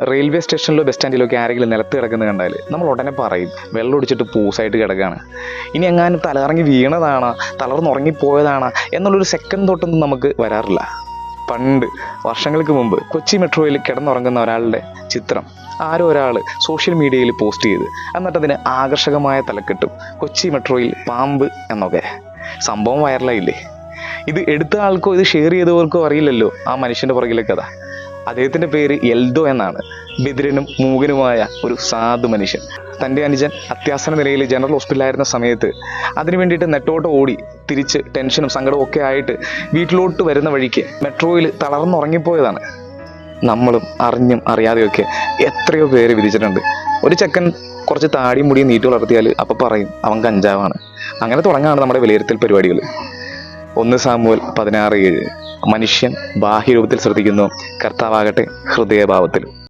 Railway സ്റ്റേഷനിലോ bus സ്റ്റാൻഡിലോ ഒക്കെ ആരെങ്കിലും നിലത്ത് കിടക്കുന്നത് കണ്ടാൽ നമ്മൾ ഉടനെ പറയും വെള്ളം ഒടിച്ചിട്ട് പൂസായിട്ട് കിടക്കുകയാണ്. ഇനി എങ്ങാനും തലകറങ്ങി വീണതാണോ തളർന്നുറങ്ങിപ്പോയതാണോ എന്നുള്ളൊരു സെക്കൻഡ് തൊട്ടൊന്നും നമുക്ക് വരാറില്ല. പണ്ട് വർഷങ്ങൾക്ക് മുമ്പ് കൊച്ചി മെട്രോയിൽ കിടന്നുറങ്ങുന്ന ഒരാളുടെ ചിത്രം ആരോ ഒരാൾ സോഷ്യൽ മീഡിയയിൽ പോസ്റ്റ് ചെയ്ത്, എന്നിട്ടതിന് ആകർഷകമായ തലക്കെട്ടും കൊച്ചി മെട്രോയിൽ പാമ്പ് എന്നൊക്കെ. സംഭവം വൈറലായില്ലേ? ഇത് എടുത്ത ആൾക്കോ ഇത് ഷെയർ ചെയ്തവർക്കോ അറിയില്ലല്ലോ ആ മനുഷ്യൻ്റെ പുറകിലെ കഥ. അദ്ദേഹത്തിൻ്റെ പേര് എൽദോ എന്നാണ്. ബധിരനും മൂകനുമായ ഒരു സാധു മനുഷ്യൻ. തൻ്റെ അനുജൻ അത്യാസന്ന നിലയിൽ ജനറൽ ഹോസ്പിറ്റലായിരുന്ന സമയത്ത് അതിനു വേണ്ടിയിട്ട് നെട്ടോട്ട് ഓടി തിരിച്ച് ടെൻഷനും സങ്കടവും ഒക്കെ ആയിട്ട് വീട്ടിലോട്ട് വരുന്ന വഴിക്ക് മെട്രോയിൽ തളർന്നുറങ്ങിപ്പോയതാണ്. നമ്മളും അറിഞ്ഞും അറിയാതെയൊക്കെ എത്രയോ പേര് വിധിച്ചിട്ടുണ്ട്. ഒരു ചെക്കൻ കുറച്ച് താടിയും മുടിയും നീട്ടി വളർത്തിയാൽ അപ്പം പറയും അവൻ കഞ്ചാവാണ്. അങ്ങനെ തുടങ്ങാണ് നമ്മുടെ വിലയിരുത്തൽ പരിപാടികൾ. 1 സാമുവേൽ 16:7. മനുഷ്യൻ ബാഹ്യരൂപത്തിൽ ശ്രദ്ധിക്കുന്നു, കർത്താവാകട്ടെ ഹൃദയഭാവത്തിൽ.